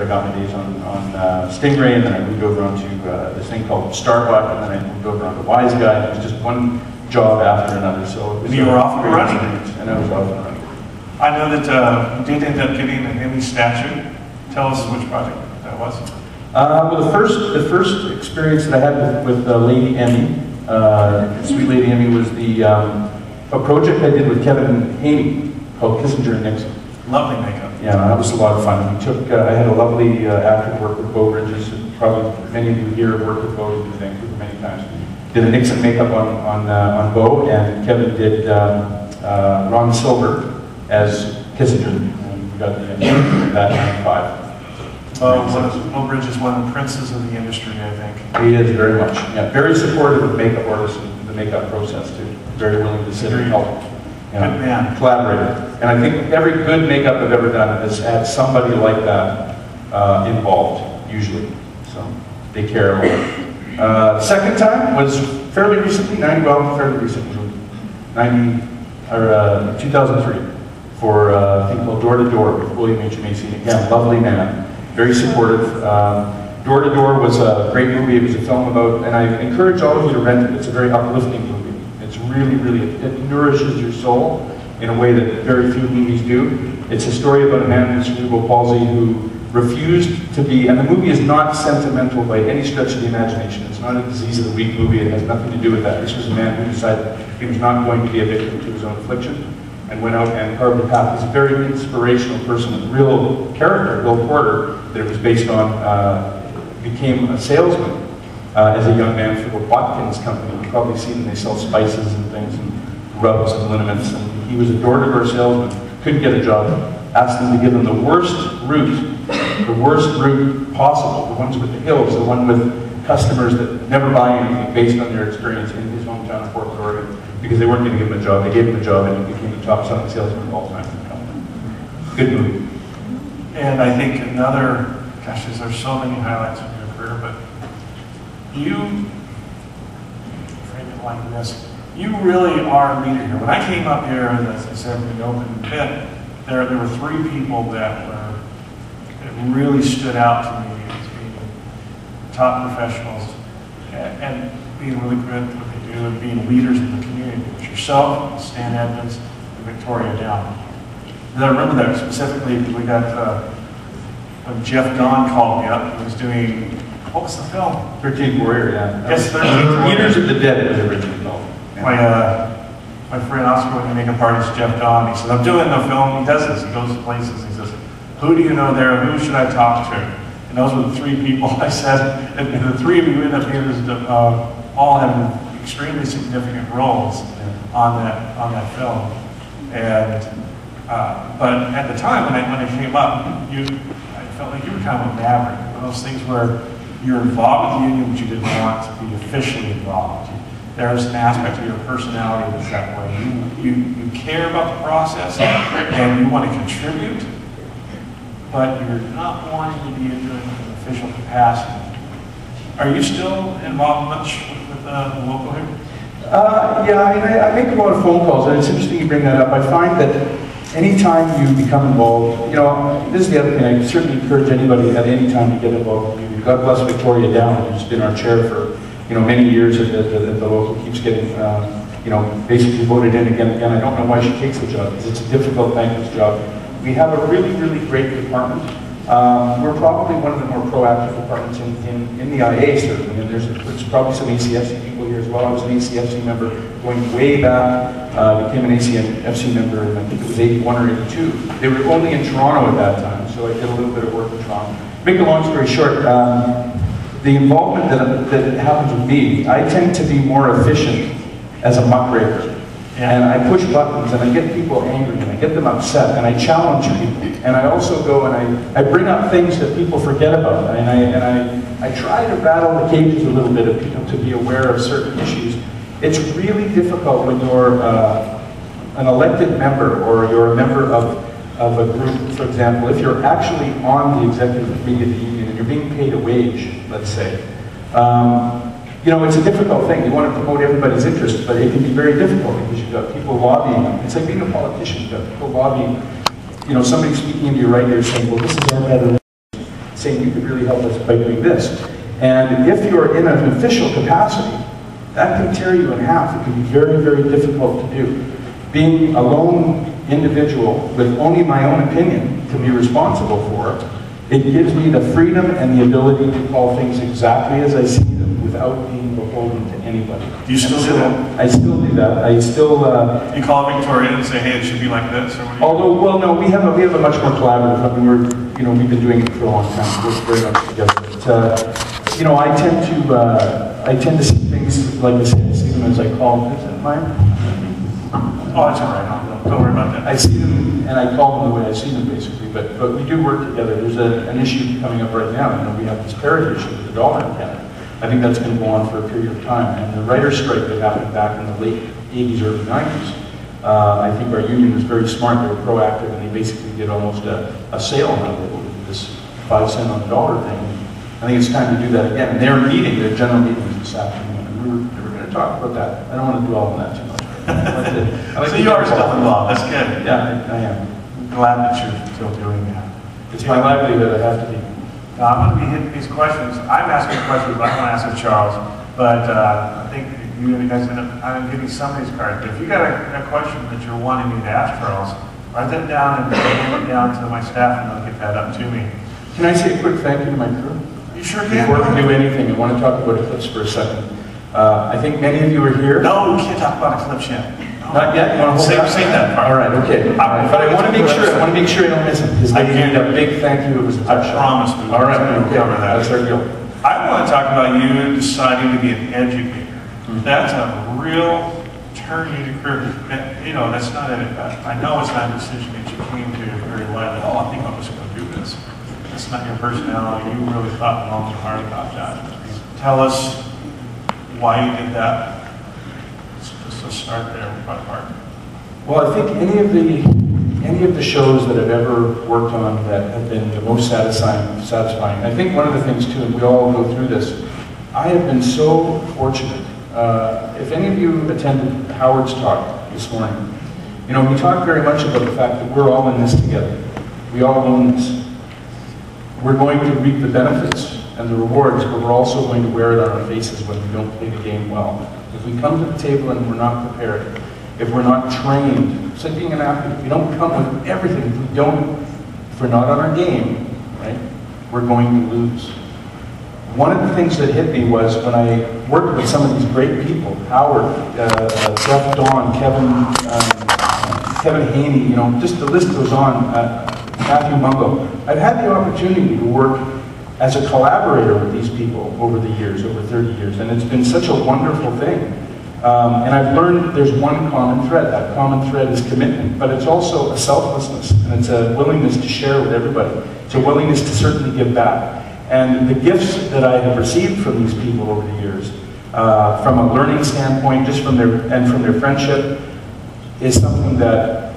I got my days on Stingray, and then I moved over onto this thing called Starbuck, and then I moved over onto Wise Guy. It was just one job after another. So it was you were off and running. And I was off and running. I know that you did end up getting an Emmy statue. Tell us which project that was. Well, the first experience that I had with Lady Emmy, Sweet Lady Emmy, was a project I did with Kevin Haney called Kissinger and Nixon. Lovely makeup. Yeah, that was a lot of fun. We took, I had a lovely actor work with Bo Bridges, and probably many of you here have worked with Bo in Vancouver many times. Did a Nixon makeup on Bo, and Kevin did Ron Silver as Kissinger. And we got the that 95. Bo Bridges is one of the princes of the industry, I think. He is very much. Yeah, very supportive of makeup artists and the makeup process too. Very willing to sit and help. Good man. Collaborator. And I think every good makeup I've ever done has had somebody like that involved, usually. So they care about it. The second time was fairly recently, 2003, for a thing called Door to Door with William H. Macy. Again, lovely man, very supportive. Door to Door was a great movie. It was a film about, and I encourage all of you to rent it. It's a very uplifting movie. It's really, it nourishes your soul in a way that very few movies do. It's a story about a man with cerebral palsy who refused to be, and the movie is not sentimental by any stretch of the imagination. It's not a disease of the week movie. It has nothing to do with that. This was a man who decided he was not going to be a victim to his own affliction and went out and carved a path. He's a very inspirational person with real character, Bill Porter, that it was based on, became a salesman as a young man for the Watkins Company. You've probably seen them. They sell spices and things and rubs and liniments. And he was a door-to-door salesman, couldn't get a job, asked them to give him the worst route possible, the ones with the hills, the one with customers that never buy anything based on their experience in his hometown of Portland, Oregon, because they weren't going to give him a job. They gave him a job, and he became the top selling salesman of all time in the company. Good movie. And I think another, gosh, there's so many highlights in your career, but you, frame it like this, you really are a leader here. When I came up here, and as I said, we opened the pit, there were three people that really stood out to me as being top professionals and being really good at what they do and being leaders in the community. It's yourself, Stan Edmonds, and Victoria Down. And I remember that specifically because we got, when Jeff Don called me up, he was doing, what was the film? 13th Warrior, yeah. Yes, 13th Warrior. Leaders of the Dead was originally called. Yeah. My friend Oscar, when he make a party, is Jeff Don. He said, I'm doing the film. He does this. He goes to places. He says, who do you know there? Who should I talk to? And those were the three people I said. And the three of you ended up being all having extremely significant roles on that film. And but at the time when I came up, I felt like you were kind of a maverick. One of those things where you're involved with the union, but you didn't want to be officially involved. There's an aspect of your personality that's that way. You care about the process and you want to contribute, but you're not wanting to be in an official capacity. Are you still involved much with the local here? Yeah, I make a lot of phone calls, and it's interesting you bring that up. I find that anytime you become involved, this is the other thing, I certainly encourage anybody at any time to get involved. God bless Victoria Down, who's been our chair for many years at the local, keeps getting basically voted in again and again. I don't know why she takes the job, because it's a difficult, thankless job. We have a really, really great department. We're probably one of the more proactive departments in the IA, certainly, and there's probably some ACFC people here as well. I was an ACFC member going way back, became an ACFC member in, I think it was 81 or 82. They were only in Toronto at that time, so I did a little bit of work in Toronto. Make a long story short, the involvement that happens with me, I tend to be more efficient as a muckraker. And I push buttons, and I get people angry, and I get them upset, and I challenge people. And I also go and I bring up things that people forget about, and I try to rattle the cages a little bit of people to be aware of certain issues. It's really difficult when you're an elected member, or you're a member of a group, for example, if you're actually on the executive committee of the union, and you're being paid a wage, let's say. It's a difficult thing. You want to promote everybody's interests, but it can be very difficult because you've got people lobbying. It's like being a politician. You've got people lobbying. Somebody speaking into your right ear saying, well, this is our better. saying you could really help us by doing this. And if you're in an official capacity, that can tear you in half. It can be very, very difficult to do. Being a lone individual with only my own opinion to be responsible for, it gives me the freedom and the ability to call things exactly as I see them without being beholden to anybody. Do you still do that? I still do that. I still... you call Victoria and say, hey, it should be like this? Or although, well, no, we have a much more collaborative. I mean, we've been doing it for a long time. We work very much together. But, you know, I tend to see things like I say, I see them as I call them. Is it mine? Oh, that's all right. Don't worry about that. I see them and I call them the way I see them, basically. But we do work together. There's an issue coming up right now. You know, we have this parity issue with the dollar in Canada. I think that's going to go on for a period of time. And the writer's strike that happened back in the late 80s, early 90s, I think our union was very smart. They were proactive and they basically did almost a sale on this 5 cent on the dollar thing. I think it's time to do that again. And they're meeting, their general meetings this afternoon, and we were going to talk about that. I don't want to dwell on that too much. So you are still involved, that's good. Yeah, I am. I'm glad that you're still doing that. It's my livelihood, I have to be. I'm going to be hitting these questions. I'm asking questions, but I'm going to ask of Charles. But I think you guys I'm giving some of these cards. But if you got a question that you're wanting me to ask Charles, write that down and hand it down to my staff and they'll get that up to me. Can I say a quick thank you to my crew? You sure can. Before we do anything, I want to talk about Eclipse for a second. I think many of you are here. No, we can't talk about Eclipse yet. No. Not yet? You want to save that part. All right, okay. But I want to make sure, I don't miss it, because they need a big thank you. It was a touch. I promise we will. All right, okay. Cover that. That's our deal. I want to talk about you deciding to be an educator. That's a real turn in your career. You know, that's not I know it's not a decision that you came to very lightly. Oh, I think I'm just going to do this. That's not your personality. You really thought long and hard about that. Tell us why you did that. Let's start there with my part. Well, I think any of the shows that I've ever worked on that have been the most satisfying. I think one of the things too, and we all go through this, I have been so fortunate. If any of you attended Howard's talk this morning, you know, we talked very much about the fact that we're all in this together. We all own this. We're going to reap the benefits and the rewards, but we're also going to wear it on our faces when we don't play the game well. If we come to the table and we're not prepared, if we're not trained, it's like being an athlete, if we don't come with everything, if we're not on our game, right, we're going to lose. One of the things that hit me was when I worked with some of these great people, Howard, Jeff Dawn, Kevin Haney, you know, just the list goes on, Matthew Mungo. I've had the opportunity to work as a collaborator with these people over the years, over 30 years, and it's been such a wonderful thing. And I've learned there's one common thread. That common thread is commitment, but it's also a selflessness, and it's a willingness to share with everybody. It's a willingness to certainly give back. And the gifts that I have received from these people over the years, from a learning standpoint, just from their friendship, is something that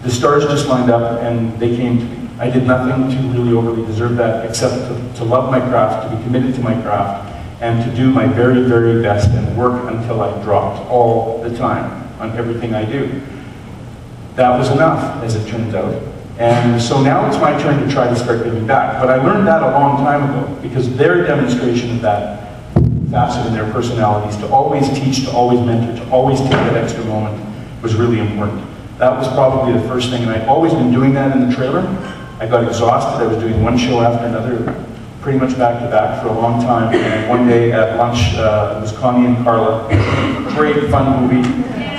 the stars just lined up and they came to me. I did nothing to really overly deserve that, except to love my craft, to be committed to my craft, and to do my very, very best and work until I dropped all the time on everything I do. That was enough, as it turns out. And so now it's my turn to try to start giving back. But I learned that a long time ago, because their demonstration of that facet in their personalities, to always teach, to always mentor, to always take that extra moment, was really important. That was probably the first thing, and I've always been doing that in the trailer. I got exhausted. I was doing one show after another, pretty much back to back for a long time. And one day at lunch, it was Connie and Carla. Great, fun movie.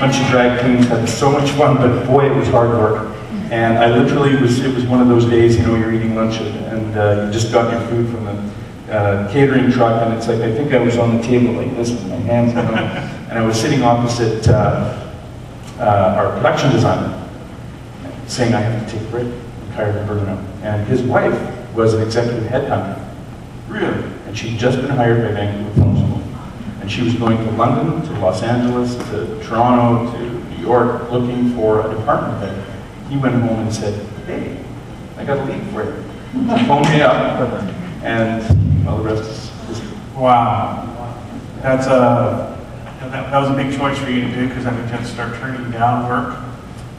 Bunch of drag queens, had so much fun, but boy, it was hard work. And I literally it was one of those days, you know, you're eating lunch and you just got your food from the catering truck, and it's like, I think I was on the table like this with my hands on them, and I was sitting opposite our production designer, saying I have to take a break. I'm tired of burning out. And his wife was an executive headhunter. Really? And she'd just been hired by Vancouver Film School. And she was going to London, to Los Angeles, to Toronto, to New York, looking for a department head. He went home and said, hey, I got a lead for you. He phoned me up, and well, the rest is history. Wow. That was a big choice for you to do, because I mean, to start turning down work,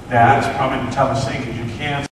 that's probably the toughest thing, because you can't